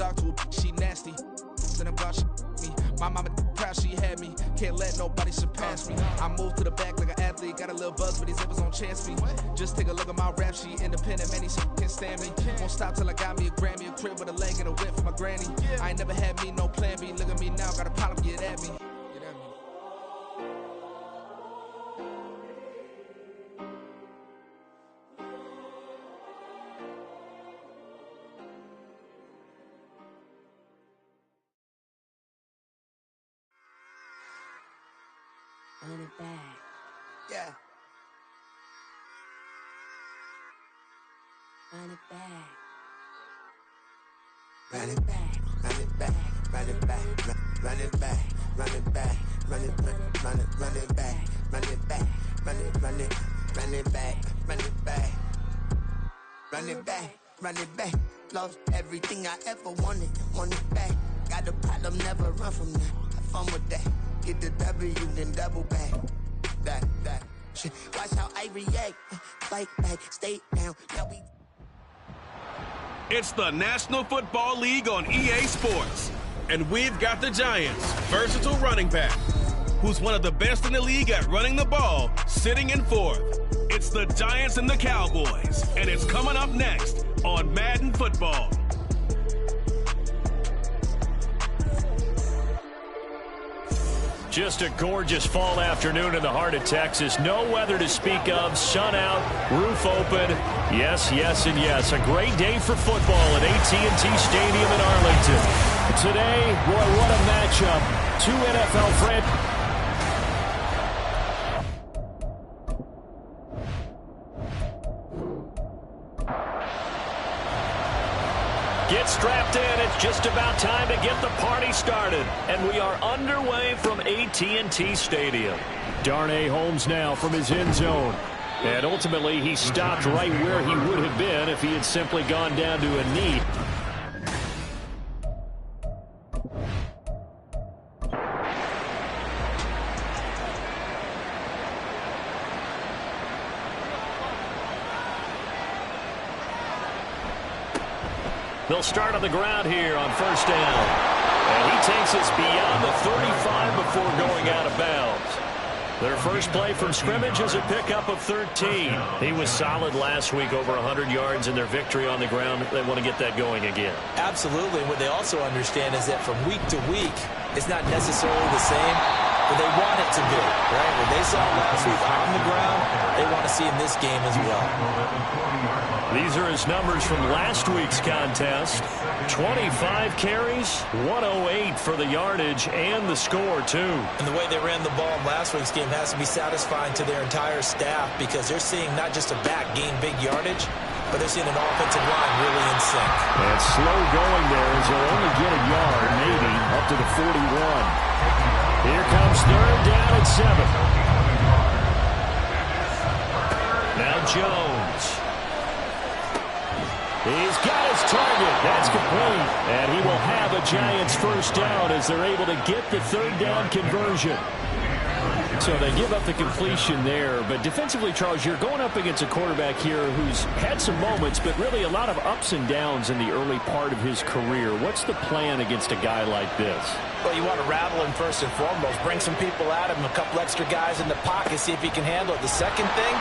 dog to a she nasty. Then about she me. My mama proud she had me. Can't let nobody surpass me. I moved to the back like an athlete. Got a little buzz, but these zippers on chance me. Just take a look at my rap sheet. Independent, man, these can't stand me. Won't stop till I got me a Grammy, a crib with a leg and a whip for my granny. I ain't never had me no plan B. Look at me now, got a problem, get at me. Run it back. Yeah. Run it back. Run it back, run it back, run it back, run it back, run it back, run it back, run it back, run it back, run it back, run it back, run it back, run it back. Lost everything I ever wanted it back. Got a problem, never run from that. Have fun with that. Get the W, then double back. That shit. Watch how I react. Fight back, stay down. Now we. It's the National Football League on EA Sports. And we've got the Giants' versatile running back, who's one of the best in the league at running the ball, sitting in fourth. It's the Giants and the Cowboys, and it's coming up next on Madden Football. Just a gorgeous fall afternoon in the heart of Texas. No weather to speak of. Sun out, roof open. Yes, yes, and yes. A great day for football at AT&T Stadium in Arlington. Today, boy, what a matchup. Two NFL franchises. Get strapped in. It's just about time to get the party started. And we are underway from AT&T Stadium. Darnay Holmes now from his end zone. And ultimately, he stopped right where he would have been if he had simply gone down to a knee. They'll start on the ground here on first down. And he takes us beyond the 35 before going out of bounds. Their first play from scrimmage is a pickup of 13. He was solid last week, over 100 yards in their victory on the ground. They want to get that going again. Absolutely. What they also understand is that from week to week, it's not necessarily the same, but they want it to be, right? What they saw last week on the ground, they want to see in this game as well. These are his numbers from last week's contest. 25 carries, 108 for the yardage and the score, too. And the way they ran the ball in last week's game has to be satisfying to their entire staff because they're seeing not just a back gain big yardage, but they're seeing an offensive line really in sync. And slow going there as they'll only get a yard, maybe, up to the 41. Here comes third down at 7. Now Jones. He's got his target. That's complete. And he will have a Giants first down as they're able to get the third down conversion. So they give up the completion there. But defensively, Charles, you're going up against a quarterback here who's had some moments, but really a lot of ups and downs in the early part of his career. What's the plan against a guy like this? Well, you want to rattle him first and foremost. Bring some people at him, a couple extra guys in the pocket, see if he can handle it. The second thing,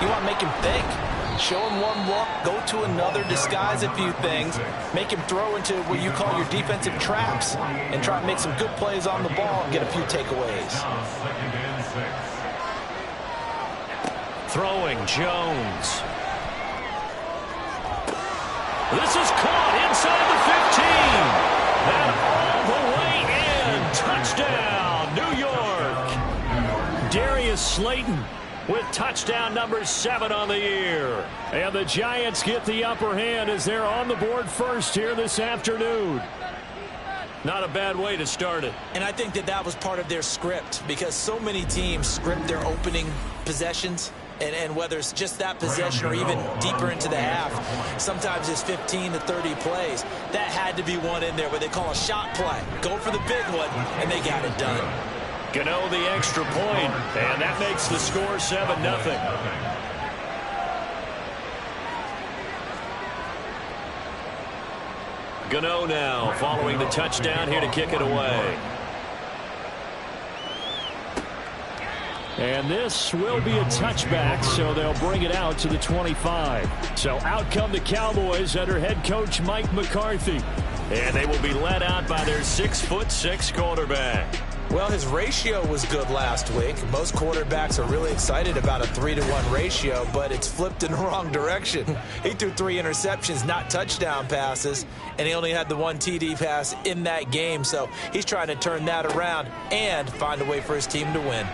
you want to make him think. Show him one look, go to another, disguise a few things, make him throw into what you call your defensive traps, and try to make some good plays on the ball and get a few takeaways. Throwing Jones. This is caught inside the 15. And all the way in. Touchdown, New York. Darius Slayton with touchdown number 7 on the year. And the Giants get the upper hand as they're on the board first here this afternoon. Not a bad way to start it. And I think that was part of their script because so many teams script their opening possessions. And whether it's just that possession or even deeper into the half, sometimes it's 15 to 30 plays. That had to be one in there where they call a shot play. Go for the big one, and they got it done. Gano the extra point, and that makes the score 7-0. Gano now following the touchdown here to kick it away. And this will be a touchback, so they'll bring it out to the 25. So out come the Cowboys under head coach Mike McCarthy. And they will be led out by their 6'6" quarterback. Well, his ratio was good last week. Most quarterbacks are really excited about a 3-to-1 ratio, but it's flipped in the wrong direction. He threw 3 interceptions, not touchdown passes, and he only had the 1 TD pass in that game. So he's trying to turn that around and find a way for his team to win.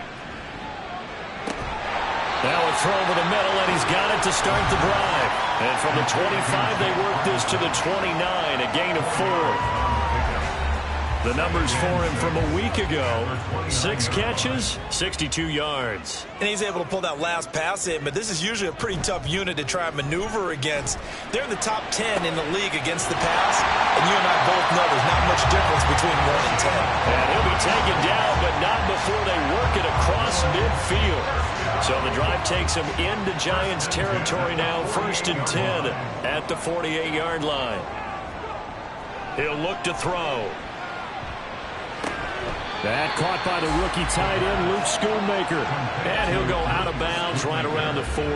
Now a throw over the middle, and he's got it to start the drive. And from the 25, they work this to the 29, a gain of 4. The numbers for him from a week ago, 6 catches, 62 yards. And he's able to pull that last pass in, but this is usually a pretty tough unit to try and maneuver against. They're in the top 10 in the league against the pass, and you and I both know there's not much difference between 1 and 10. And he'll be taken down, but not before they work it across midfield. So the drive takes him into Giants territory now, 1st and 10 at the 48-yard line. He'll look to throw. That caught by the rookie tight end, Luke Schoonmaker. And he'll go out of bounds right around the 40.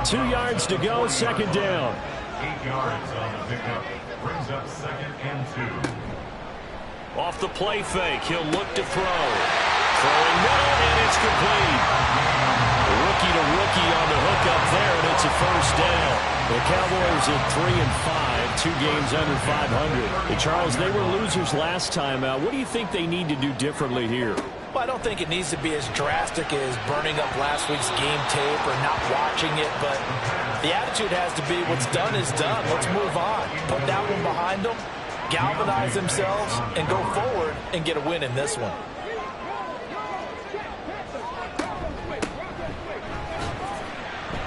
2 yards to go, 2nd down. 8 yards on the pickup. Brings up 2nd and 2. Off the play fake, he'll look to throw. Throwing middle, and it's complete. Rookie to rookie on the hook up there, and it's a 1st down. The Cowboys at 3-5, 2 games under 500. Hey, Charles, they were losers last time out. What do you think they need to do differently here? Well, I don't think it needs to be as drastic as burning up last week's game tape or not watching it, but the attitude has to be what's done is done. Let's move on. Put that one behind them, galvanize themselves, and go forward and get a win in this one.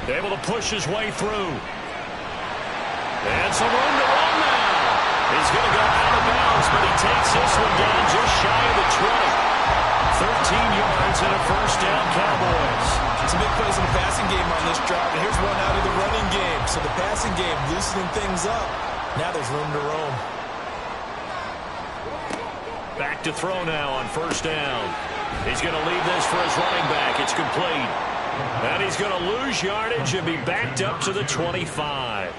Able to push his way through. And some room to run now. He's going to go out of bounds, but he takes this one down just shy of the 20. 13 yards and a 1st down, Cowboys. Some big plays in the passing game on this drive, and here's one out of the running game. So the passing game loosening things up. Now there's room to roam. Back to throw now on 1st down. He's going to leave this for his running back. It's complete. And he's going to lose yardage and be backed up to the 25.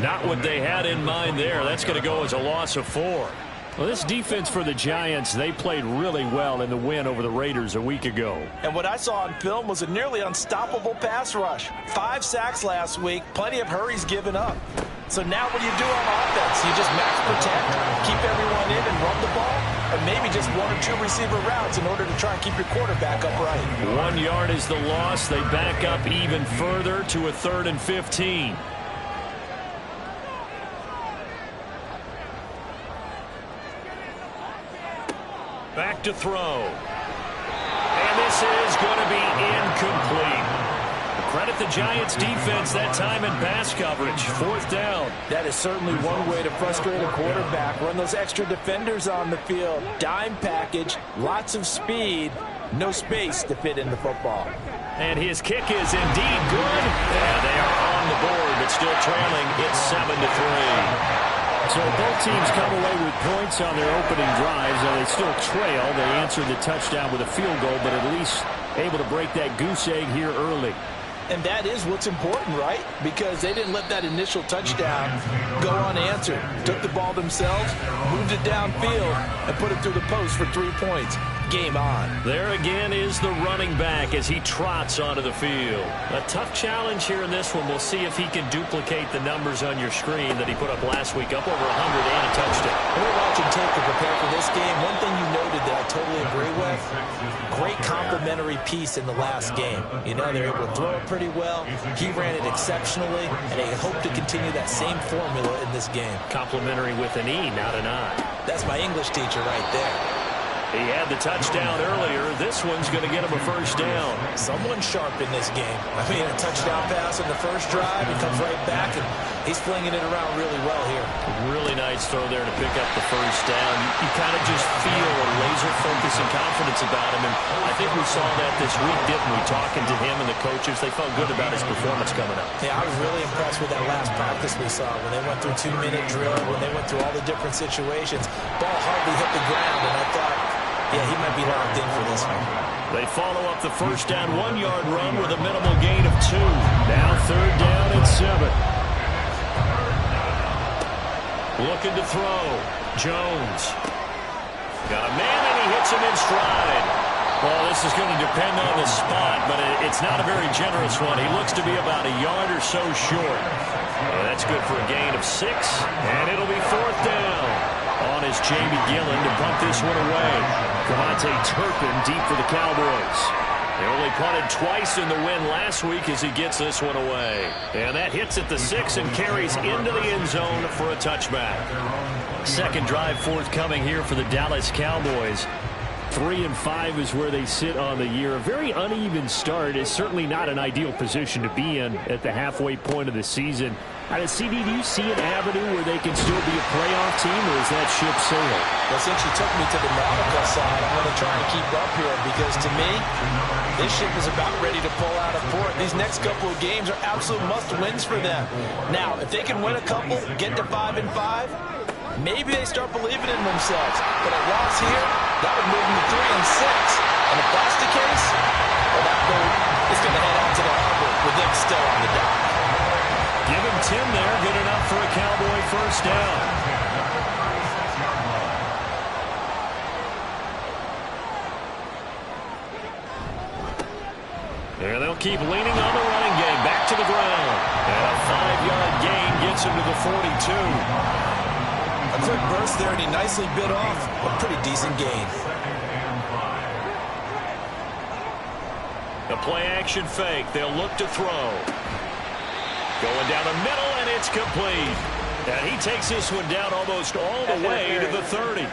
Not what they had in mind there. That's going to go as a loss of 4. Well, this defense for the Giants, they played really well in the win over the Raiders a week ago. And what I saw on film was a nearly unstoppable pass rush. 5 sacks last week, plenty of hurries given up. So now what do you do on offense? You just max protect, keep everyone in and run the ball? Or maybe just 1 or 2 receiver routes in order to try and keep your quarterback upright. 1 yard is the loss. They back up even further to a 3rd and 15. Back to throw. And this is going to be incomplete. Credit the Giants defense that time in pass coverage. 4th down. That is certainly one way to frustrate a quarterback. Run those extra defenders on the field. Dime package, lots of speed, no space to fit in the football. And his kick is indeed good. And they are on the board, but still trailing. It's 7-3. So both teams come away with points on their opening drives, and they still trail. They answered the touchdown with a field goal, but at least able to break that goose egg here early. And that is what's important, right? Because they didn't let that initial touchdown go unanswered. Took the ball themselves, moved it downfield, and put it through the post for 3 points. Game on. There again is the running back as he trots onto the field. A tough challenge here in this one. We'll see if he can duplicate the numbers on your screen that he put up last week, up over 100 and a touchdown. We're watching tape to prepare for this game. One thing you noted that I totally agree with, great complimentary piece in the last game. You know, they're able to throw it pretty well. He ran it exceptionally, and they hope to continue that same formula in this game. Complimentary with an E, not an I. That's my English teacher right there. He had the touchdown earlier. This one's going to get him a 1st down. Someone sharp in this game. I mean, a touchdown pass in the first drive. He comes right back and He's flinging it around really well here. Really nice throw there to pick up the first down. You kind of just feel a laser focus and confidence about him, and I think we saw that this week, didn't we? Talking to him and the coaches, they felt good about his performance coming up. Yeah, I was really impressed with that last practice we saw when they went through 2-minute drill, when they went through all the different situations. Ball hardly hit the ground, and I thought, yeah, he might be locked in for this one. They follow up the first down 1-yard run with a minimal gain of 2. Now 3rd down and 7. Looking to throw. Jones. Got a man, and he hits him in stride. Well, this is going to depend on the spot, but it's not a very generous one. He looks to be about a yard or so short. That's good for a gain of 6, and it'll be 4th down. On is Jamie Gillen to punt this one away. Cavante Turpin deep for the Cowboys. They only punted twice in the win last week as he gets this one away. And that hits at the 6 and carries into the end zone for a touchback. Second drive forthcoming here for the Dallas Cowboys. 3-5 is where they sit on the year. A very uneven start is certainly not an ideal position to be in at the halfway point of the season. CD, do you see an avenue where they can still be a playoff team, or is that ship sailed? Well, since you took me to the nautical side, I'm going to try and keep up here because, to me, this ship is about ready to pull out of port. These next couple of games are absolute must-wins for them. Now, if they can win a couple, get to 5-5, maybe they start believing in themselves. But a loss here, that would move them to 3-6. And if that's the case, well, that boat is going to head out to the harbor with them still on the dock. Give him 10 there, good enough for a Cowboy first down. And they'll keep leaning on the running game. Back to the ground. And a 5-yard gain gets him to the 42. A quick burst there, and he nicely bit off a pretty decent gain. The play-action fake. They'll look to throw. Going down the middle, and it's complete. And he takes this one down almost all the way to the 30.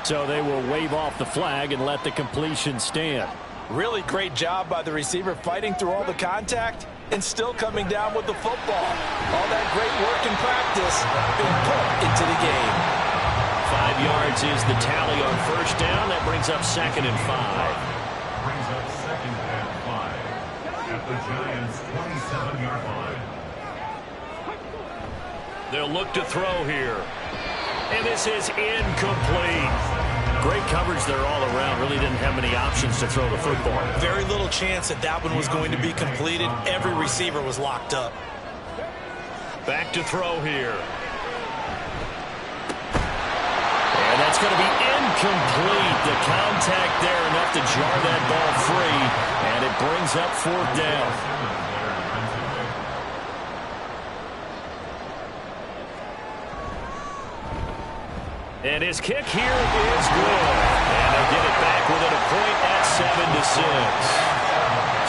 So they will wave off the flag and let the completion stand. Really great job by the receiver fighting through all the contact and still coming down with the football. All that great work in practice being put into the game. 5 yards is the tally on first down. That brings up 2nd and 5. Brings up 2nd and 5 at the Giants' 27-yard line. They'll look to throw here. And this is incomplete. Great coverage there all around. Really didn't have many options to throw the football. Very little chance that that one was going to be completed. Every receiver was locked up. Back to throw here. And that's going to be incomplete. The contact there enough to jar that ball free. And it brings up 4th down. And his kick here is good. And they get it back within a point at 7-6.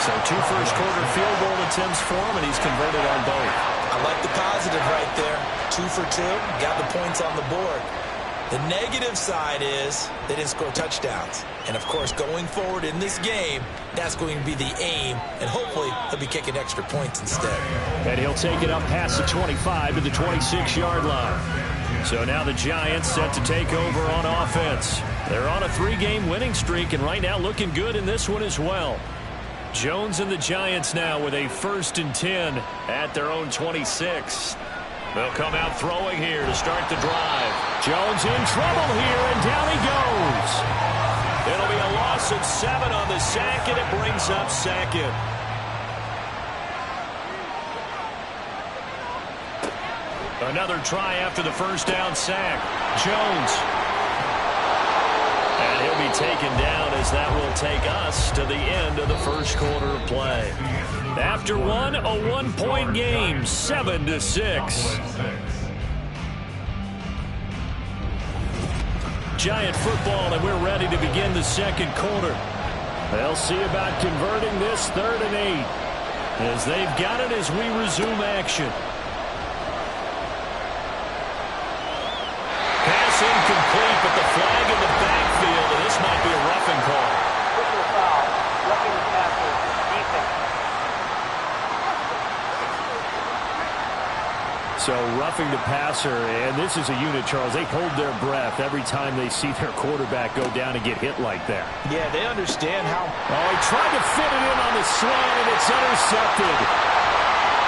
So 2 first-quarter field goal attempts for him, and he's converted on both. I like the positive right there. 2 for 2, got the points on the board. The negative side is they didn't score touchdowns. And, of course, going forward in this game, that's going to be the aim. And hopefully he'll be kicking extra points instead. And he'll take it up past the 25 to the 26-yard line. So now the Giants set to take over on offense. They're on a 3-game winning streak, and right now looking good in this one as well. Jones and the Giants now with a 1st and 10 at their own 26. They'll come out throwing here to start the drive. Jones in trouble here, and down he goes. It'll be a loss of 7 on the sack, and it brings up 2nd. Another try after the first down sack. Jones. And he'll be taken down as that will take us to the end of the first quarter of play. After one, a 1-point game, 7-6. Giant football, and we're ready to begin the second quarter. They'll see about converting this 3rd and 8 as they've got it as we resume action. Pass incomplete, but the flag in the backfield, and this might be a roughing call. Foul, roughing the passer, defense. So roughing the passer, and this is a unit, Charles. They hold their breath every time they see their quarterback go down and get hit like that. Yeah, they understand how. Oh, he tried to fit it in on the slant, and it's intercepted.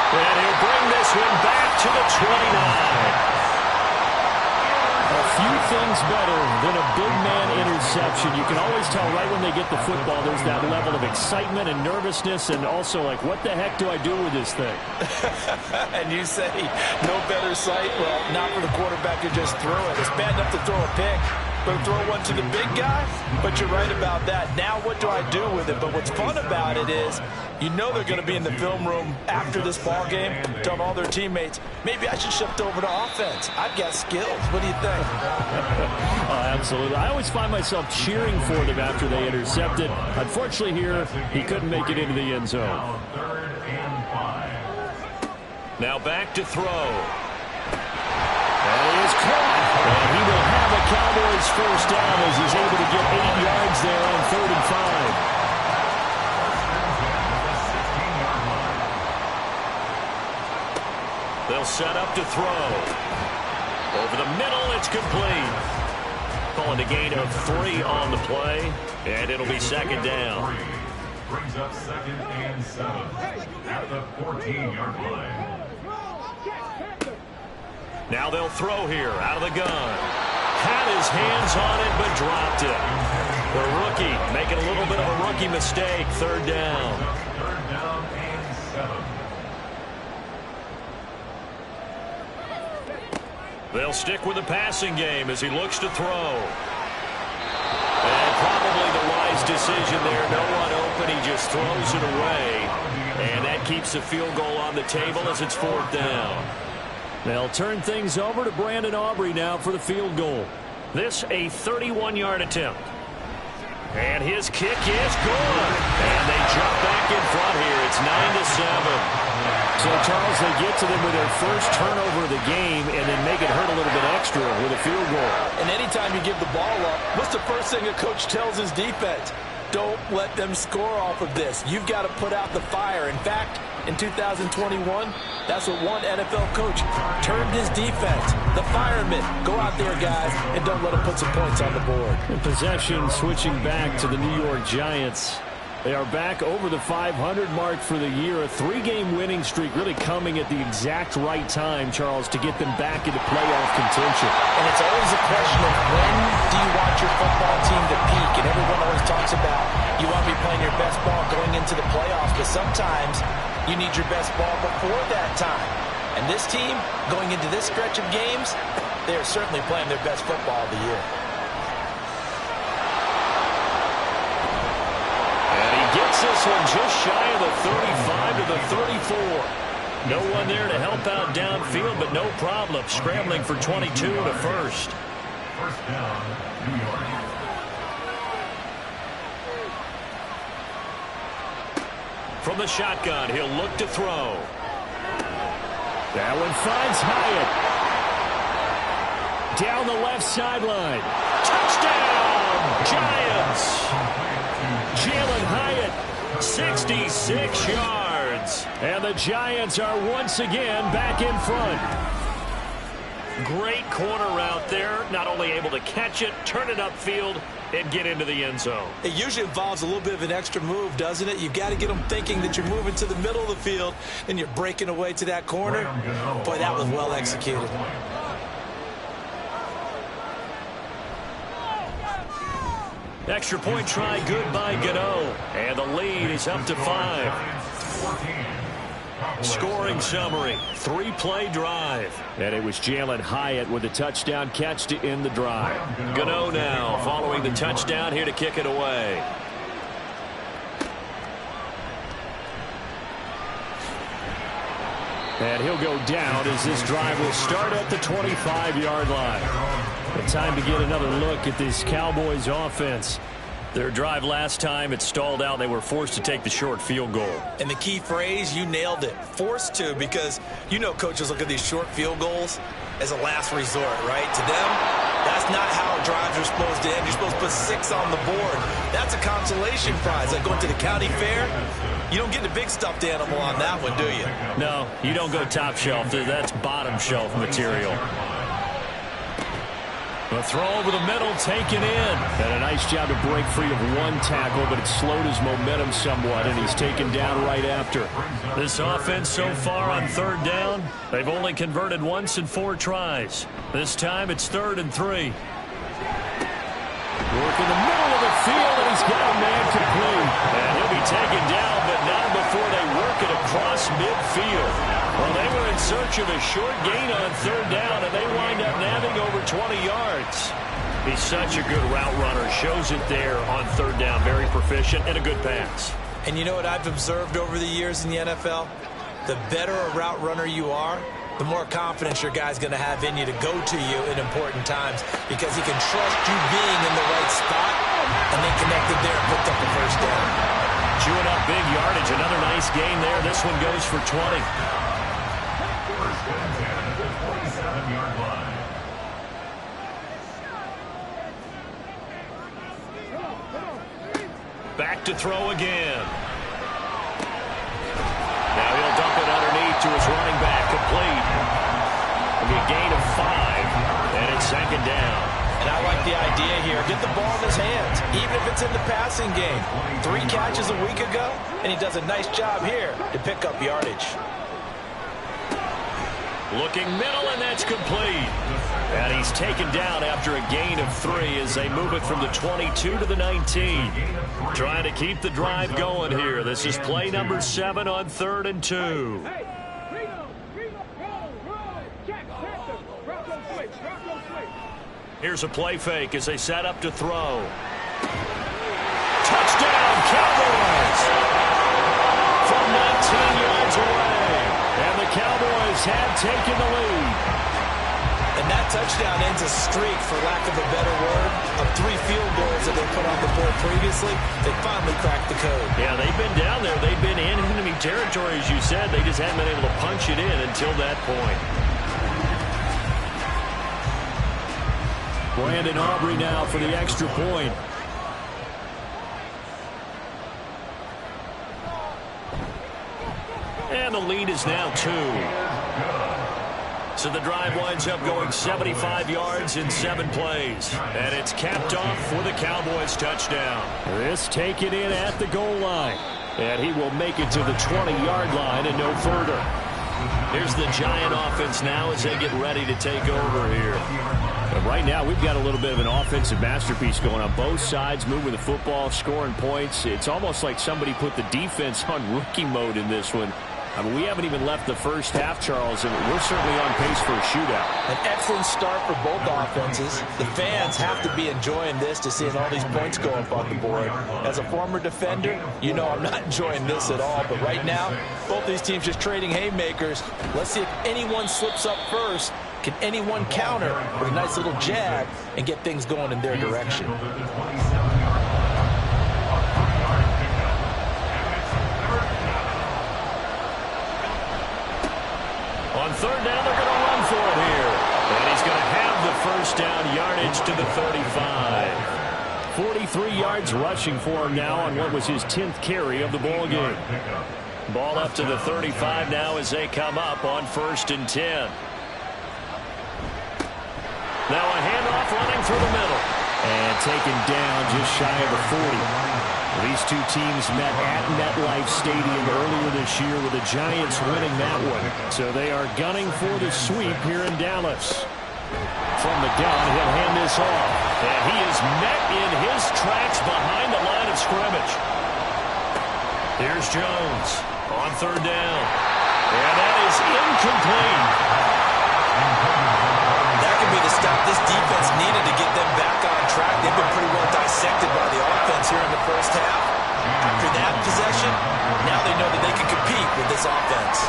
And he'll bring this one back to the 29. A few things better than a big man interception. You can always tell right when they get the football, there's that level of excitement and nervousness, and also like, what the heck do I do with this thing? And you say, no better sight? Well, not for the quarterback who just threw it. It's bad enough to throw a pick, but throw one to the big guy? But you're right about that. Now what do I do with it? But what's fun about it is, you know they're going to be in the film room after this ball game, telling all their teammates, maybe I should shift over to offense. I've got skills. What do you think? Oh, absolutely. I always find myself cheering for them after they intercept it. Unfortunately here, he couldn't make it into the end zone. Third and 5. Now back to throw. And he is caught. And he will have a Cowboys first down as he's able to get 8 yards there on 3rd and 5. They'll set up to throw. Over the middle, it's complete. Calling a gain of 3 on the play, and it'll be 2nd down. Brings up 2nd and 7 at the 14-yard line. Now they'll throw here out of the gun. Had his hands on it, but dropped it. The rookie making a little bit of a rookie mistake. 3rd down. 3rd down and 7. They'll stick with the passing game as he looks to throw. And probably the wise decision there. No one open. He just throws it away. And that keeps the field goal on the table as it's 4th down. They'll turn things over to Brandon Aubrey now for the field goal. This a 31-yard attempt. And his kick is good. And they jump back in front here. It's 9-7. So, Charles, they get to them with their first turnover of the game and then make it hurt a little bit extra with a field goal. And anytime you give the ball up, what's the first thing a coach tells his defense? Don't let them score off of this. You've got to put out the fire. In fact, in 2021, that's what one NFL coach termed his defense. The firemen. Go out there, guys, and don't let them put some points on the board. And possession switching back to the New York Giants. They are back over the 500 mark for the year. A 3-game winning streak really coming at the exact right time, Charles, to get them back into playoff contention. And it's always a question of when do you want your football team to peak? And everyone always talks about you want to be playing your best ball going into the playoffs, but sometimes you need your best ball before that time. And this team, going into this stretch of games, they are certainly playing their best football of the year. Gets this one just shy of the 35 to the 34. No one there to help out downfield, but no problem. Scrambling for 22 to first. First down, New York. From the shotgun, he'll look to throw. That one finds Hyatt. Down the left sideline. Touchdown, Giants. Jalen Hyatt, 66 yards. And the Giants are once again back in front. Great corner out there. Not only able to catch it, turn it upfield, and get into the end zone. It usually involves a little bit of an extra move, doesn't it? You've got to get them thinking that you're moving to the middle of the field and you're breaking away to that corner. Boy, that was well executed. Extra point try good by Gano. And the lead is up to 5. Scoring summary, 3-play drive. And it was Jalen Hyatt with a touchdown catch to end the drive. Gano now following the touchdown here to kick it away. And he'll go down as this drive will start at the 25-yard line. The time to get another look at this Cowboys offense. Their drive last time, it stalled out. They were forced to take the short field goal. And the key phrase, you nailed it. Forced to, because you know coaches look at these short field goals as a last resort, right? To them, That's not how drives are supposed to end. You're supposed to put 6 on the board. That's a consolation prize. Like going to the county fair, you don't get the big stuffed animal on that one, do you? No, you don't go top shelf. That's bottom shelf material. The throw over the middle, taken in. And a nice job to break free of one tackle, but it slowed his momentum somewhat, and he's taken down right after. This offense so far on 3rd down, they've only converted once in 4 tries. This time it's 3rd and 3. Work in the middle of the field, and he's got a man complete. And he'll be taken down, but not before they work it across midfield. Well, they were in search of a short gain on 3rd down, and they wind up nabbing over 20 yards. He's such a good route runner. Shows it there on 3rd down. Very proficient and a good pass. And you know what I've observed over the years in the NFL? The better a route runner you are, the more confidence your guy's going to have in you to go to you in important times because he can trust you being in the right spot, and they connected there and picked up the 1st down. Chewing up big yardage. Another nice gain there. This one goes for 20. 1st and 10 at the 27-yard line. Back to throw again. Now he'll dump it underneath to his running back, complete. It'll be a gain of 5, and it's 2nd down. And I like the idea here. Get the ball in his hands, even if it's in the passing game. 3 catches a week ago, and he does a nice job here to pick up yardage. Looking middle, and that's complete. And he's taken down after a gain of 3 as they move it from the 22 to the 19. Trying to keep the drive going here. This is play number 7 on 3rd and 2. Here's a play fake as they set up to throw. Touchdown, Cowboys! From 19 yards away. And the Cowboys have taken the lead. And that touchdown ends a streak, for lack of a better word, of 3 field goals that they put on the board previously. They finally cracked the code. Yeah, they've been down there. They've been in enemy territory, as you said. They just haven't been able to punch it in until that point. Brandon Aubrey now for the extra point. And the lead is now 2. So the drive winds up going 75 yards in 7 plays. And it's capped off with a Cowboys touchdown. This taken in at the goal line. And he will make it to the 20-yard line and no further. Here's the Giant offense now as they get ready to take over here. And right now, we've got a little bit of an offensive masterpiece going on. Both sides moving the football, scoring points. It's almost like somebody put the defense on rookie mode in this one. I mean, we haven't even left the first half, Charles, and we're certainly on pace for a shootout. An excellent start for both offenses. The fans have to be enjoying this to seeing all these points go up on the board. As a former defender, you know I'm not enjoying this at all. But right now, both these teams just trading haymakers. Let's see if anyone slips up first. Can anyone counter with a nice little jab and get things going in their direction? On 3rd down, they're going to run for it here. And he's going to have the 1st down yardage to the 35. 43 yards rushing for him now on what was his 10th carry of the ball game. Ball up to the 35 now as they come up on 1st and 10. Now a handoff running through the middle. And taken down just shy of the 40. These two teams met at MetLife Stadium earlier this year with the Giants winning that one. So they are gunning for the sweep here in Dallas. From the gun, he'll hand this off. And he is met in his tracks behind the line of scrimmage. Here's Jones on 3rd down. And that is incomplete. That could be the stop this defense needed to get them back on track. They've been pretty well dissected by the offense here in the first half. After that possession, now they know that they can compete with this offense.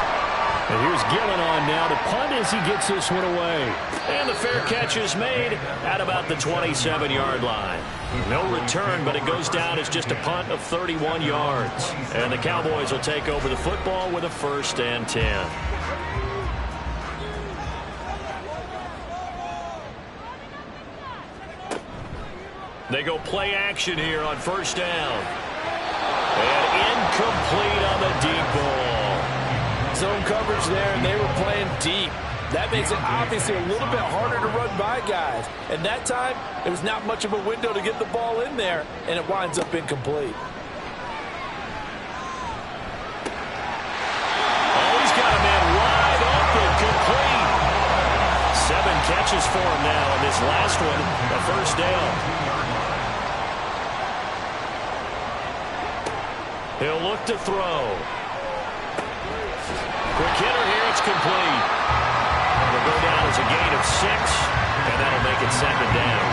And here's Gillen on now to punt as he gets this one away. And the fair catch is made at about the 27-yard line. No return, but it goes down as just a punt of 31 yards. And the Cowboys will take over the football with a 1st and 10. They go play action here on first down. And incomplete on the deep ball. Zone coverage there, and they were playing deep. That makes it obviously a little bit harder to run by guys. And that time, there was not much of a window to get the ball in there, and it winds up incomplete. Oh, he's got a man wide open, complete. 7 catches for him now, and this last one, a first down. He'll look to throw. Quick hitter here, it's complete. It'll go down as a gain of 6, and that'll make it 2nd down.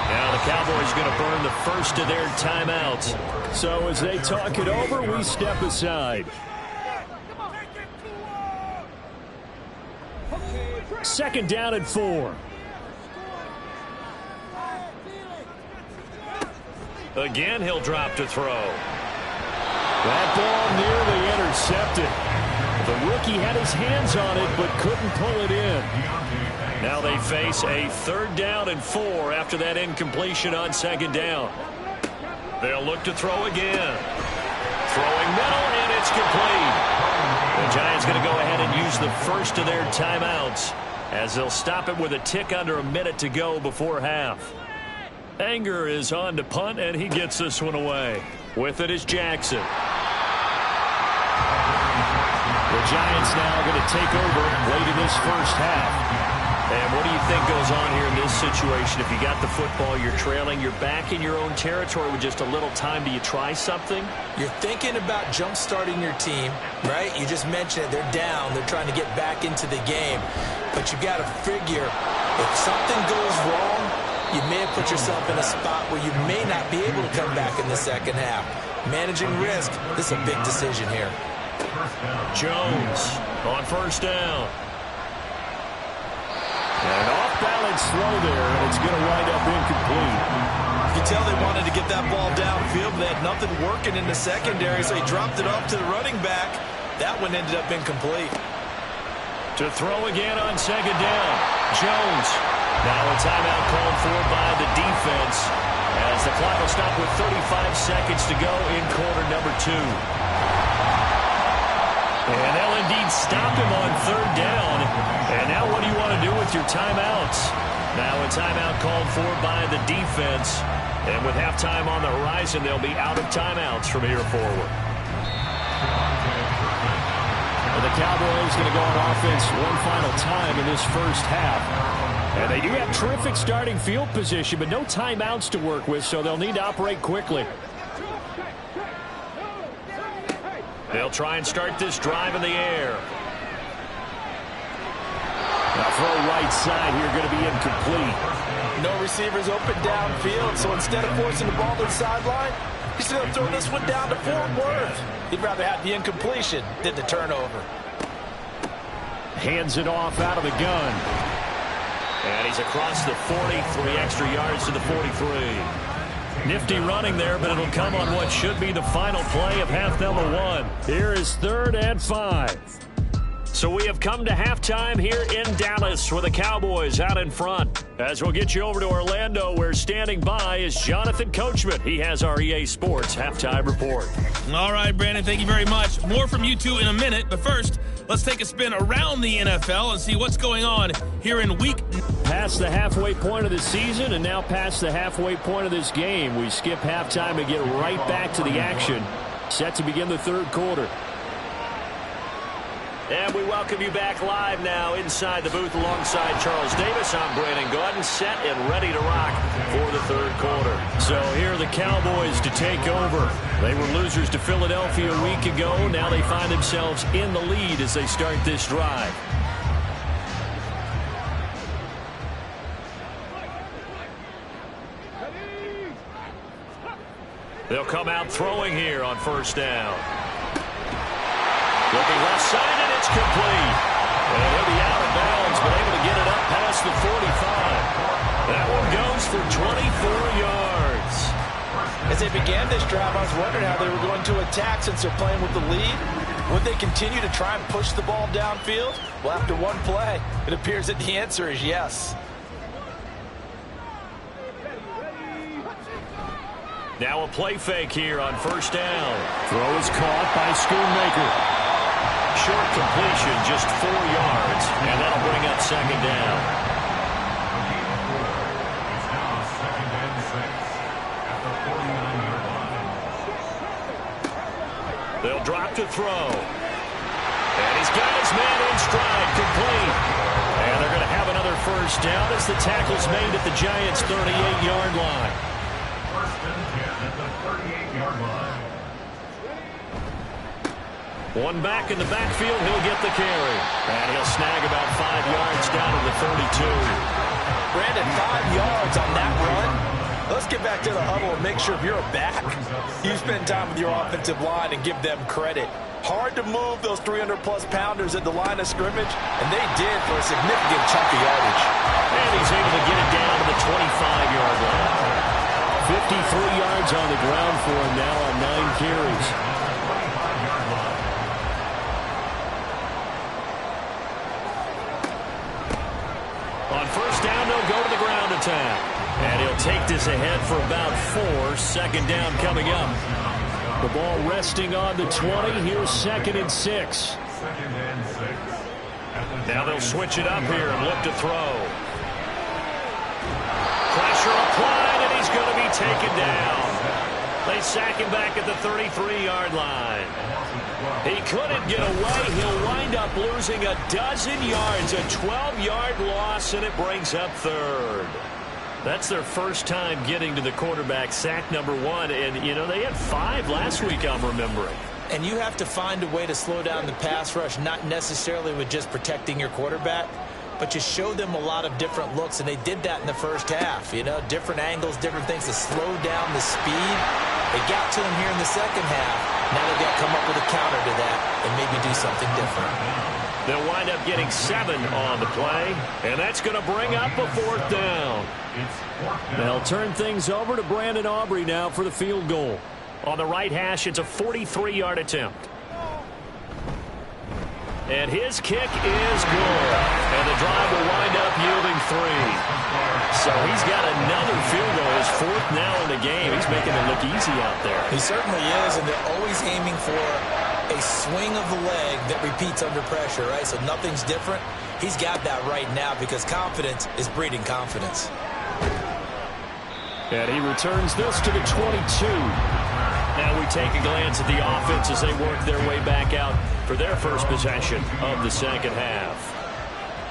Now the Cowboys going to burn the first of their timeouts. So as they talk it over, we step aside. 2nd down and 4. Again, he'll drop to throw. That ball nearly intercepted. The rookie had his hands on it, but couldn't pull it in. Now they face a 3rd down and 4 after that incompletion on 2nd down. They'll look to throw again. Throwing middle, and it's complete. The Giants going to go ahead and use the first of their timeouts as they'll stop it with a tick under a minute to go before half. Anger is on to punt, and he gets this one away. With it is Jackson. The Giants now going to take over late in this first half. And what do you think goes on here in this situation? If you got the football, you're trailing, you're back in your own territory with just a little time. Do you try something? You're thinking about jump-starting your team, right? You just mentioned it. They're down. They're trying to get back into the game. But you got to figure, if something goes wrong, you may have put yourself in a spot where you may not be able to come back in the second half. Managing risk, this is a big decision here. Jones on first down. An off-balance throw there, and it's going to wind up incomplete. You can tell they wanted to get that ball downfield, but they had nothing working in the secondary, so he dropped it off to the running back. That one ended up incomplete. To throw again on 2nd down. Jones. Now a timeout called for by the defense as the clock will stop with 35 seconds to go in quarter number 2. And they'll indeed stop him on 3rd down. And now what do you want to do with your timeouts? Now a timeout called for by the defense. And with halftime on the horizon, they'll be out of timeouts from here forward. And the Cowboys going to go on offense one final time in this first half. And they do have terrific starting field position, but no timeouts to work with, so they'll need to operate quickly. They'll try and start this drive in the air. Now throw right side here, going to be incomplete. No receivers open downfield, so instead of forcing the ball to the sideline, he's going to throw this one down to Fort Worth. He'd rather have the incompletion than the turnover. Hands it off out of the gun. And he's across the 40, 3 extra yards to the 43. Nifty running there, but it'll come on what should be the final play of half number 1. Here is 3rd and 5. So we have come to halftime here in Dallas with the Cowboys out in front. As we'll get you over to Orlando, where standing by is Jonathan Coachman. He has our EA Sports halftime report. All right, Brandon, thank you very much. More from you two in a minute, but first, let's take a spin around the NFL and see what's going on here in week. Past the halfway point of the season and now past the halfway point of this game. We skip halftime and get right back to the action. Set to begin the 3rd quarter. And we welcome you back live now inside the booth alongside Charles Davis. I'm Brandon Gaudin, set and ready to rock for the 3rd quarter. So here are the Cowboys to take over. They were losers to Philadelphia a week ago. Now they find themselves in the lead as they start this drive. They'll come out throwing here on first down. Looking left side, and it's complete. And he'll be out of bounds, but able to get it up past the 45. That one goes for 24 yards. As they began this drive, I was wondering how they were going to attack since they're playing with the lead. Would they continue to try and push the ball downfield? Well, after one play, it appears that the answer is yes. Now a play fake here on first down. Throw is caught by Schoonmaker. Short completion, just 4 yards, and that'll bring up second down. It's now 2nd and 6 at the 49-yard line. They'll drop to throw. And he's got his man in stride, complete. And they're going to have another first down as the tackle's made at the Giants' 38-yard line. 1st and 10 at the 38-yard line. One back in the backfield, he'll get the carry. And he'll snag about 5 yards down to the 32. Brandon, 5 yards on that run. Let's get back to the huddle and make sure if you're a back, you spend time with your offensive line and give them credit. Hard to move those 300-plus pounders at the line of scrimmage, and they did for a significant chunk of yardage. And he's able to get it down to the 25-yard line. 53 yards on the ground for him now on 9 carries. On first down, they'll go to the ground attack. And he'll take this ahead for about 4. Second down coming up. The ball resting on the 20. Here's 2nd and 6. Now they'll switch it up here and look to throw. Pressure applied, and he's going to be taken down. They sack him back at the 33-yard line. He couldn't get away. He'll wind up losing a dozen yards, a 12-yard loss, and it brings up 3rd. That's their first time getting to the quarterback, sack number 1. And, you know, they had 5 last week, I'm remembering. And you have to find a way to slow down the pass rush, not necessarily with just protecting your quarterback, but you show them a lot of different looks, and they did that in the first half. You know, different angles, different things to slow down the speed. They got to him here in the second half. Now they've got to come up with a counter to that and maybe do something different. They'll wind up getting 7 on the play, and that's going to bring up a 4th down. They'll turn things over to Brandon Aubrey now for the field goal. On the right hash, it's a 43-yard attempt. And his kick is good. And the drive will wind up yielding 3. So he's got another field goal. His 4th now in the game. He's making it look easy out there. He certainly is, and they're always aiming for a swing of the leg that repeats under pressure, right? So nothing's different. He's got that right now because confidence is breeding confidence. And he returns this to the 22. Now we take a glance at the offense as they work their way back out for their first possession of the second half.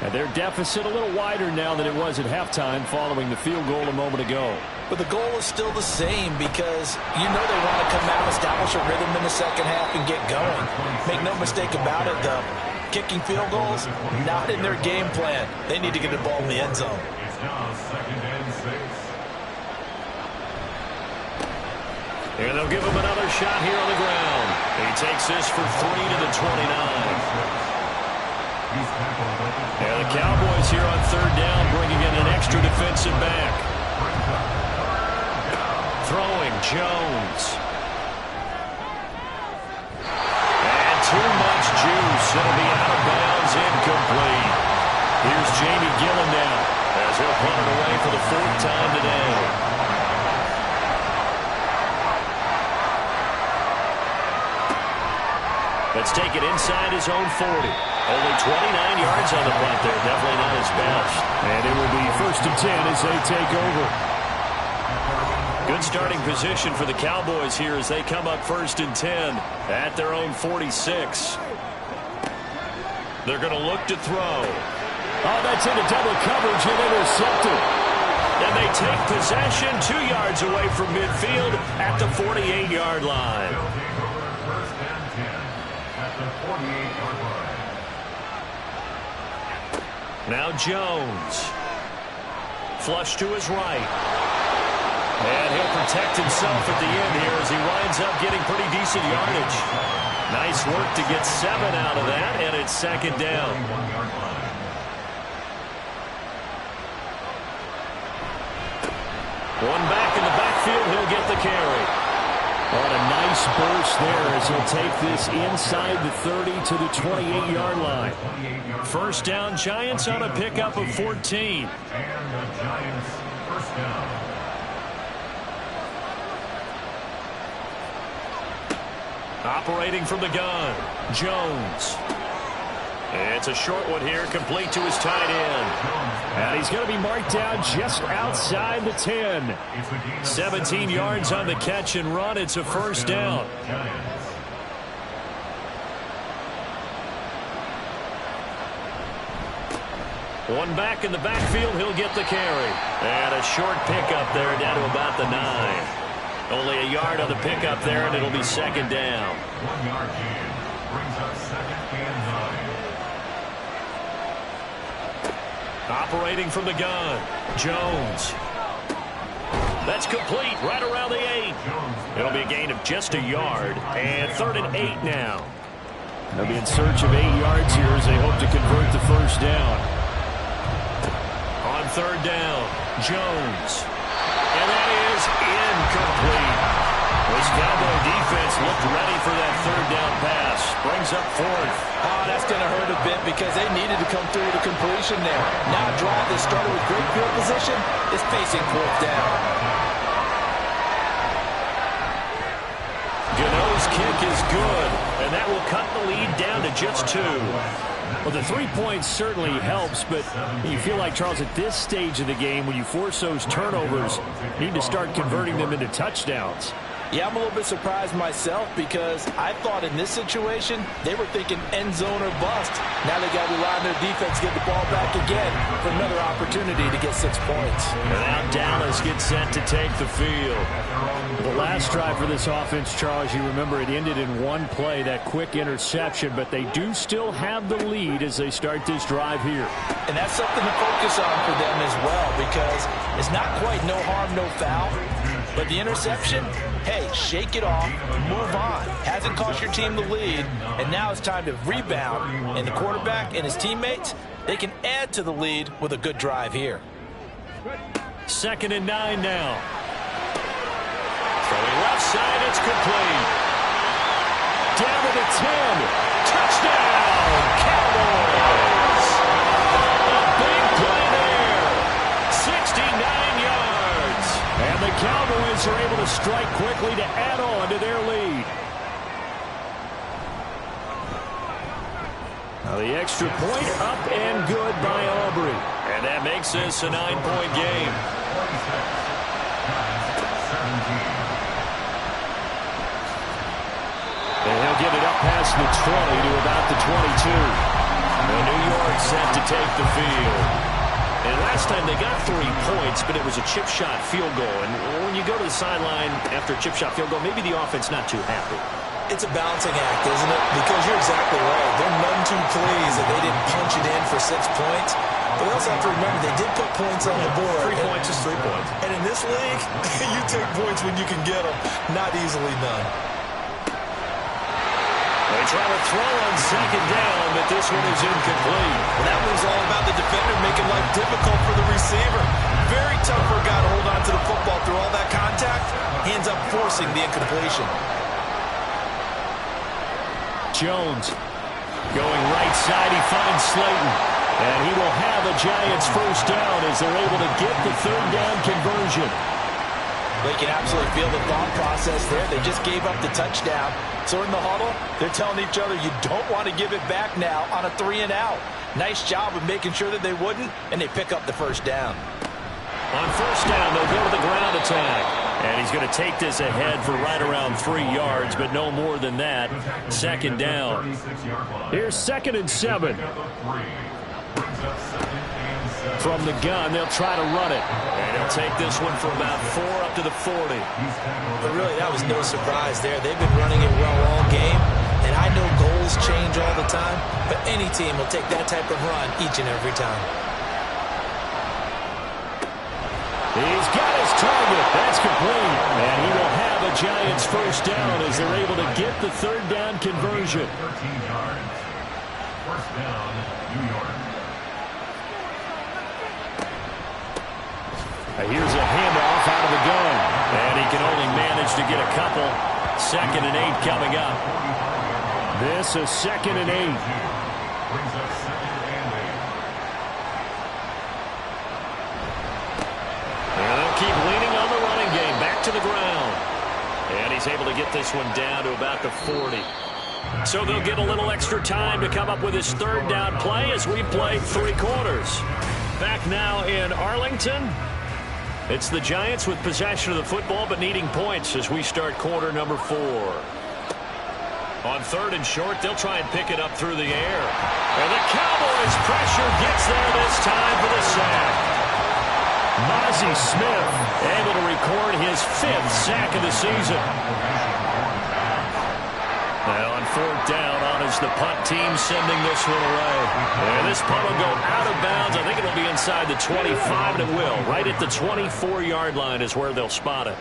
And their deficit a little wider now than it was at halftime following the field goal a moment ago. But the goal is still the same because you know they want to come out, establish a rhythm in the second half, and get going. Make no mistake about it, though. Kicking field goals, not in their game plan. They need to get the ball in the end zone. It's now 2nd and 6. And they'll give him another shot here on the ground. He takes this for 3 to the 29. And the Cowboys here on 3rd down, bringing in an extra defensive back. Throwing Jones. And too much juice. It'll be out of bounds, incomplete. Here's Jamie Gillen now as he'll punt it away for the 4th time today. Let's take it inside his own 40. Only 29 yards on the punt there. Definitely not his best. And it will be 1st and 10 as they take over. Good starting position for the Cowboys here as they come up 1st and 10 at their own 46. They're going to look to throw. Oh, that's into double coverage and intercepted. And they take possession 2 yards away from midfield at the 48-yard line. Now Jones. Flush to his right. And he'll protect himself at the end here as he winds up getting pretty decent yardage. Nice work to get 7 out of that, and it's 2nd down. One back in the backfield, he'll get the carry. On a nice burst there as he'll take this inside the 30 to the 28-yard line. 1st down, Giants on a pickup of 14. And the Giants 1st down. Operating from the gun, Jones. It's a short one here, complete to his tight end. And he's going to be marked down just outside the 10. 17 yards on the catch and run. It's a first down. One back in the backfield, he'll get the carry. And a short pickup there down to about the 9. Only a yard on the pickup there, and it'll be second down. 1 yard gain brings up second and 9. Operating from the gun, Jones. That's complete right around the 8. It'll be a gain of just a yard, and 3rd and 8 now. They'll be in search of 8 yards here as they hope to convert the first down. On 3rd down, Jones. And that is incomplete. This Cowboy defense looked ready for that 3rd down pass. Brings up 4th. Oh, that's going to hurt a bit because they needed to come through the completion there. Now a drive that started with great field position is facing 4th down. Gano's kick is good, and that will cut the lead down to just 2. Well, the 3 points certainly helps, but you feel like, Charles, at this stage of the game, when you force those turnovers, you need to start converting them into touchdowns. Yeah, I'm a little bit surprised myself because I thought in this situation they were thinking end zone or bust. Now they got to rely on their defense to get the ball back again for another opportunity to get 6 points. And now Dallas gets set to take the field. The last drive for this offense, Charles, you remember it ended in one play, that quick interception, but they do still have the lead as they start this drive here. And that's something to focus on for them as well because it's not quite no harm, no foul. But the interception, hey, shake it off, move on. Hasn't cost your team the lead, and now it's time to rebound. And the quarterback and his teammates, they can add to the lead with a good drive here. 2nd and 9 now. Throwing left side, it's complete. Down to the 10. Touchdown, Cowboys. A big play there. 69 yards. And the Cowboys are able to strike quickly to add on to their lead. Now the extra point up and good by Aubrey. And that makes this a 9-point game. And he'll get it up past the 20 to about the 22. And New York set to take the field. And last time they got 3 points, but it was a chip shot field goal. And when you go to the sideline after a chip shot field goal, maybe the offense not too happy. It's a balancing act, isn't it? Because you're exactly right. They're none too pleased that they didn't punch it in for 6 points. But we also have to remember they did put points on the board. 3 points is 3 points. And in this league, you take points when you can get them. Not easily done. They try to throw on 2nd down, but this one is incomplete. Well, that one's all about the defender making life difficult for the receiver. Very tough for a guy to hold on to the football through all that contact. He ends up forcing the incompletion. Jones going right side. He finds Slayton. And he will have a Giants first down as they're able to get the 3rd down conversion. They can absolutely feel the thought process there. They just gave up the touchdown. So in the huddle, they're telling each other, you don't want to give it back now on a 3 and out. Nice job of making sure that they wouldn't, and they pick up the first down. On first down, they'll go to the ground attack. And he's going to take this ahead for right around 3 yards, but no more than that. 2nd down. Here's 2nd and 7. From the gun, they'll try to run it. And he'll take this one for about 4 up to the 40. But really, that was no surprise there. They've been running it well all game. And I know goals change all the time, but any team will take that type of run each and every time. He's got his target. That's complete. And he will have a Giants first down as they're able to get the 3rd down conversion. 13 yards. First down, New York. Here's a handoff out of the gun. And he can only manage to get a couple. 2nd and 8 coming up. This is 2nd and 8. Brings up 2nd and 8. And they'll keep leaning on the running game. Back to the ground. And he he's able to get this one down to about the 40. So they'll get a little extra time to come up with his third down play as we play 3 quarters. Back now in Arlington. It's the Giants with possession of the football but needing points as we start quarter number 4. On 3rd and short, they'll try and pick it up through the air. And the Cowboys pressure gets there this time for the sack. Mozzie Smith able to record his 5th sack of the season. Now on 4th down, on is the punt team sending this one away. And this punt will go out of bounds. I think it'll be inside the 25, and it will. Right at the 24-yard line is where they'll spot it.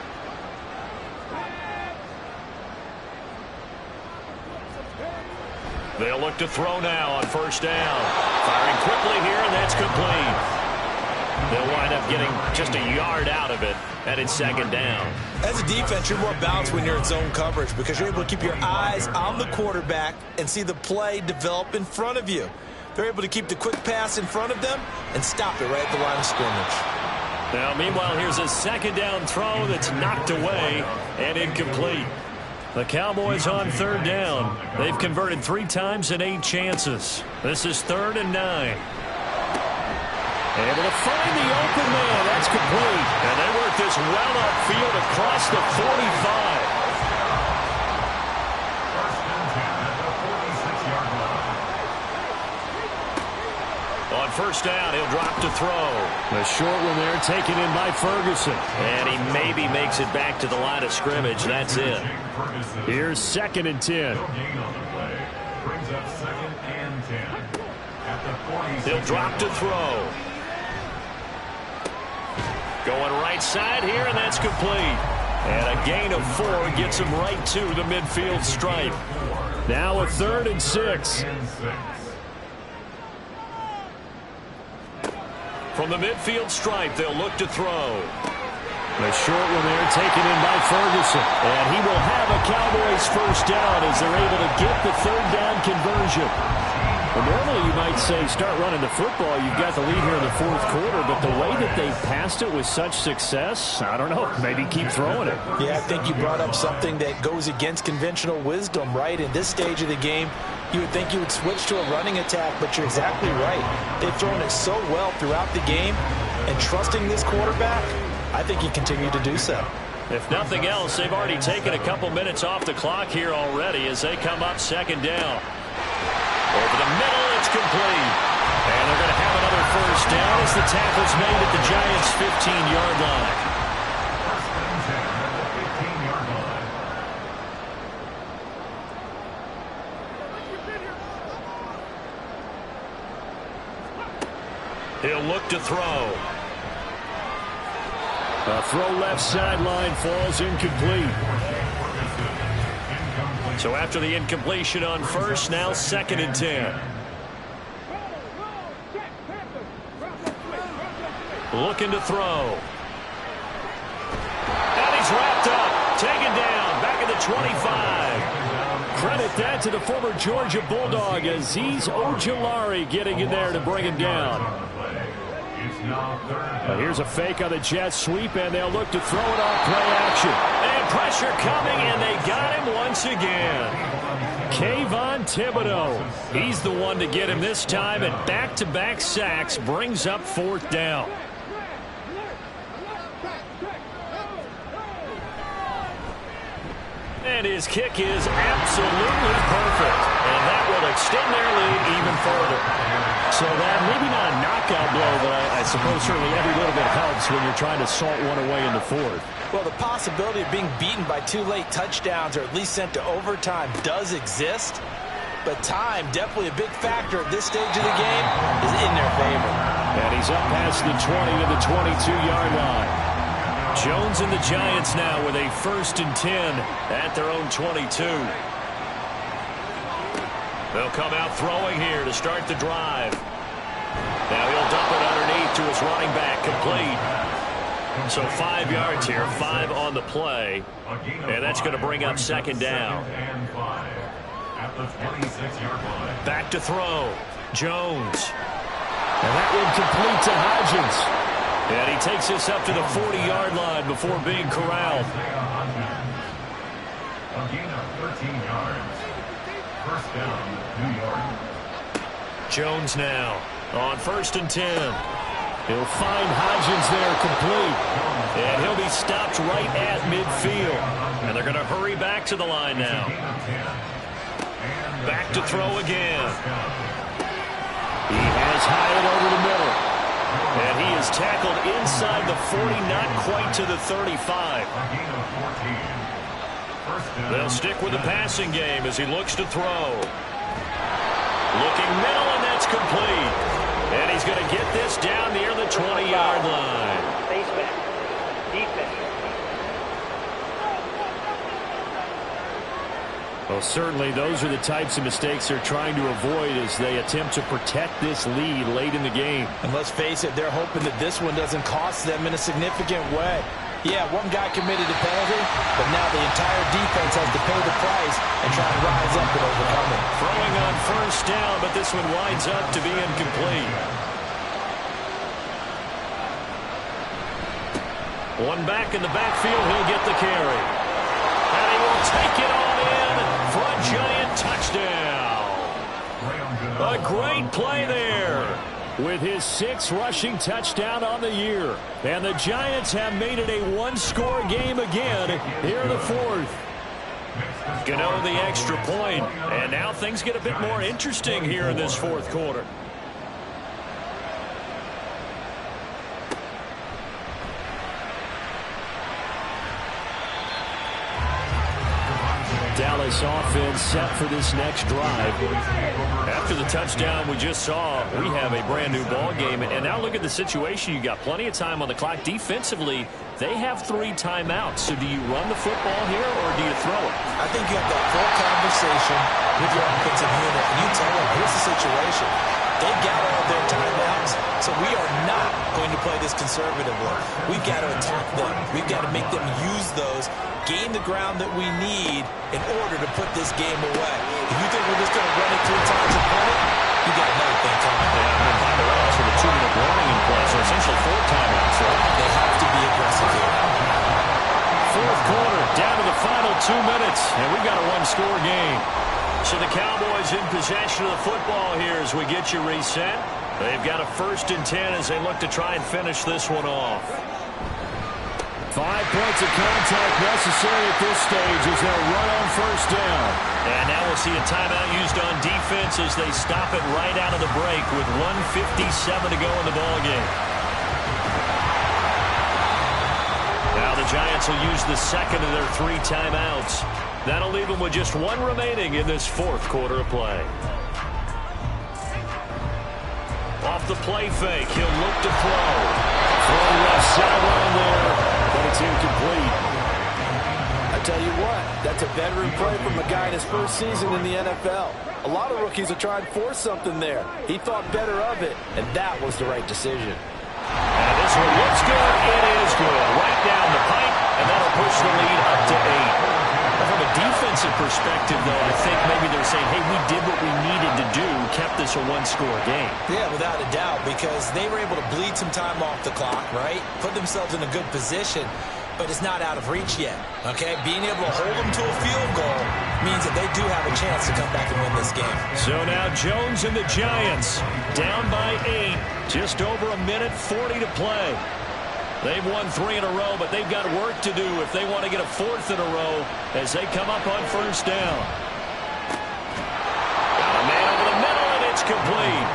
They'll look to throw now on 1st down. Firing quickly here, and that's complete. They'll wind up getting just a yard out of it, and it's 2nd down. As a defense, you're more balanced when you're in zone coverage because you're able to keep your eyes on the quarterback and see the play develop in front of you. They're able to keep the quick pass in front of them and stop it right at the line of scrimmage. Now, meanwhile, here's a 2nd down throw that's knocked away and incomplete. The Cowboys on 3rd down. They've converted 3 times in 8 chances. This is 3rd and 9. Able to find the open man. That's complete. And they work this well upfield across the 45. On 1st down, he'll drop to throw. The short one there taken in by Ferguson. And he maybe makes it back to the line of scrimmage. That's it. Here's 2nd and 10. Brings up 2nd and 10. At the 46. He'll drop to throw. Going right side here, and that's complete. And a gain of 4 gets him right to the midfield stripe. Now a 3rd and 6. From the midfield stripe, they'll look to throw. The short one there taken in by Ferguson. And he will have a Cowboys 1st down as they're able to get the 3rd down conversion. Well, normally you might say start running the football. You've got the lead here in the 4th quarter, but the way that they've passed it with such success, I don't know, maybe keep throwing it. Yeah, I think you brought up something that goes against conventional wisdom, right? In this stage of the game, you would think you would switch to a running attack, but you're exactly right. They've thrown it so well throughout the game, and trusting this quarterback, I think you continue to do so. If nothing else, they've already taken a couple minutes off the clock here already as they come up 2nd down. Over the middle, it's complete. And they're going to have another 1st down as the tackle's made at the Giants' 15-yard line. 1st and 10 at the 15-yard line. He'll look to throw. A throw left sideline falls incomplete. So after the incompletion on 1st, now 2nd and 10. Looking to throw. And he's wrapped up. Taken down. Back at the 25. Credit that to the former Georgia Bulldog, Azeez Ojulari getting in there to bring him down. Here's a fake on the jet sweep, and they'll look to throw it off play action. And pressure coming, and they got him once again. Kayvon Thibodeau. He's the one to get him this time, and back-to-back sacks brings up 4th down. And his kick is absolutely perfect. And that will extend their lead even further. So that maybe not a knockout blow, but I suppose certainly every little bit helps when you're trying to salt one away in the 4th. Well, the possibility of being beaten by 2 late touchdowns or at least sent to overtime does exist. But time, definitely a big factor at this stage of the game, is in their favor. And he's up past the 20 to the 22-yard line. Jones and the Giants now with a 1st and 10 at their own 22. They'll come out throwing here to start the drive. Now he'll dump it underneath to his running back, complete. So 5 yards here, 5 on the play. And that's going to bring up 2nd down. Back to throw. Jones. And that one complete to Hodgins. And he takes this up to the 40-yard line before being corralled. A gain of 13 yards. First down, New York. Jones now on 1st and 10. He'll find Hodgins there complete. And he'll be stopped right at midfield. And they're going to hurry back to the line now. Back to throw again. He has Hyatt over the middle. And he is tackled inside the 40, not quite to the 35. They'll stick with the passing game as he looks to throw. Looking middle, and that's complete. And he's going to get this down near the 20-yard line. Face back. Defense. Well, certainly those are the types of mistakes they're trying to avoid as they attempt to protect this lead late in the game. And let's face it, they're hoping that this one doesn't cost them in a significant way. Yeah, one guy committed a penalty, but now the entire defense has to pay the price and try to rise up and overcome it. Throwing on 1st down, but this one winds up to be incomplete. One back in the backfield, he'll get the carry. And he will take it on in for a Giant touchdown. A great play there. With his 6th rushing touchdown on the year. And the Giants have made it a one-score game again here in the 4th. Gano the extra point. And now things get a bit more interesting here in this 4th quarter. Dallas offense set for this next drive. After the touchdown we just saw, we have a brand new ball game. And now look at the situation. You got plenty of time on the clock. Defensively, they have 3 timeouts. So do you run the football here or do you throw it? I think you have that full conversation with your offensive unit, and you tell them, here's the situation. They've got all their timeouts, so we are not going to play this conservatively. We've got to attack them. We've got to make them use those, gain the ground that we need in order to put this game away. If you think we're just going to run it 3 times and punt it, you got another thing coming. And by the way, also the 2-minute warning in play, so essentially 4 timeouts. Right? They have to be aggressive here. 4th quarter, down to the final 2 minutes, and we've got a one-score game. So the Cowboys in possession of the football here as we get you reset. They've got a 1st and 10 as they look to try and finish this one off. 5 points of contact necessary at this stage as they'll run on 1st down. And now we'll see a timeout used on defense as they stop it right out of the break with 1:57 to go in the ballgame. Now the Giants will use the second of their 3 timeouts. That'll leave them with just 1 remaining in this 4th quarter of play. Off the play fake, he'll look to throw. Throw left sideline there, but it's incomplete. I tell you what, that's a veteran play from a guy in his 1st season in the NFL. A lot of rookies are trying to force something there. He thought better of it, and that was the right decision. And this one looks good. It is good. Right down the pipe, and that'll push the lead up to 8. From a defensive perspective, though, I think maybe they're saying, hey, we did what we needed to do, kept this a one-score game. Yeah, without a doubt, because they were able to bleed some time off the clock, right? Put themselves in a good position, but it's not out of reach yet, okay? Being able to hold them to a field goal means that they do have a chance to come back and win this game. So now Jones and the Giants down by 8, just over 1:40 to play. They've won 3 in a row, but they've got work to do if they want to get a 4th in a row as they come up on 1st down. Got a man over the middle, and it's complete.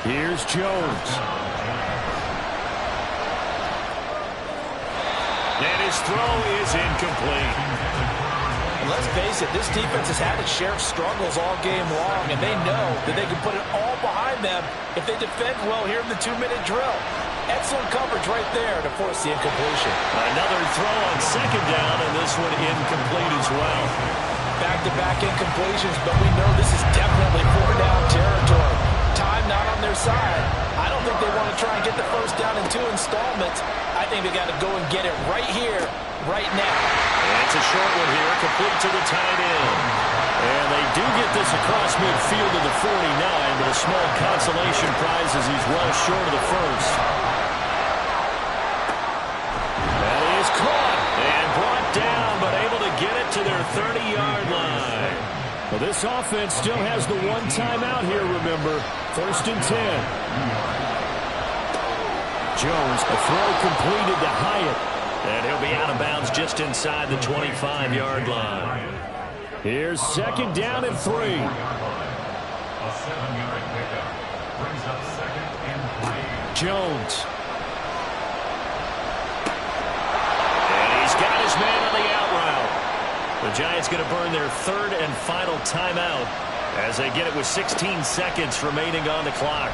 Here's Jones. And his throw is incomplete. Let's face it, this defense has had its share of struggles all game long, and they know that they can put it all behind them if they defend well here in the 2-minute drill. Excellent coverage right there to force the incompletion. Another throw on 2nd down, and this one incomplete as well. Back-to-back incompletions, but we know this is definitely 4-down territory. Time not on their side. I don't think they want to try and get the 1st down in 2 installments. I think they got to go and get it right here, right now. And it's a short one here, complete to the tight end. And they do get this across midfield to the 49, but a small consolation prize as he's well short of the 1st. to their 30-yard line. Well, this offense still has the one timeout here, remember. 1st and 10. Jones, the throw completed to Hyatt. And he'll be out of bounds just inside the 25-yard line. Here's 2nd down and 3. A 7-yard pickup brings up 2nd and 3. Jones. And he's got his man on the out route. The Giants going to burn their 3rd and final timeout as they get it with 16 seconds remaining on the clock.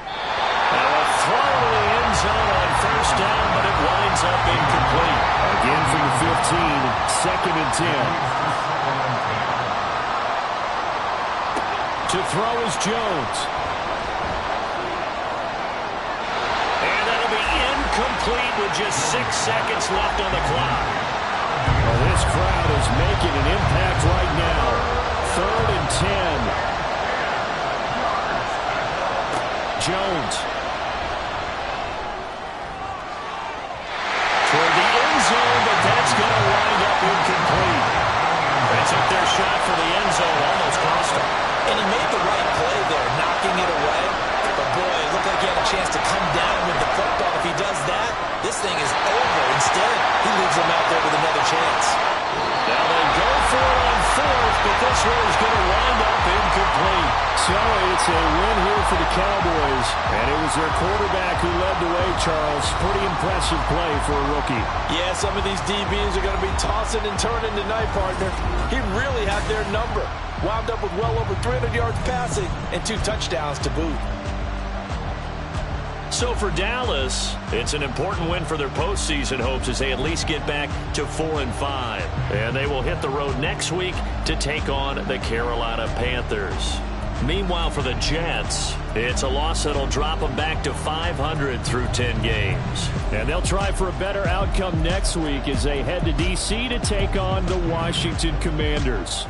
A throw to the end zone on 1st down, but it winds up incomplete. Again from the 15, 2nd and 10. To throw is Jones. And that'll be incomplete with just 6 seconds left on the clock. Well, this crowd is making an impact right now. 3rd and 10. Jones. Toward the end zone, but that's going to wind up incomplete. They took their shot for the end zone, almost cost him. And he made the right play there, knocking it away. But boy, it looked like he had a chance to come down with the football. If he does that, this thing is over. Instead, he leaves him out there with another chance. Now they go for it on 4th, but this one is going to wind up incomplete. So it's a win here for the Cowboys. And it was their quarterback who led the way, Charles. Pretty impressive play for a rookie. Yeah, some of these DBs are going to be tossing and turning tonight, partner. He really had their number. Wound up with well over 300 yards passing and 2 touchdowns to boot. So for Dallas, it's an important win for their postseason hopes as they at least get back to 4-5. And they will hit the road next week to take on the Carolina Panthers. Meanwhile, for the Jets, it's a loss that'll drop them back to 500 through 10 games. And they'll try for a better outcome next week as they head to D.C. to take on the Washington Commanders.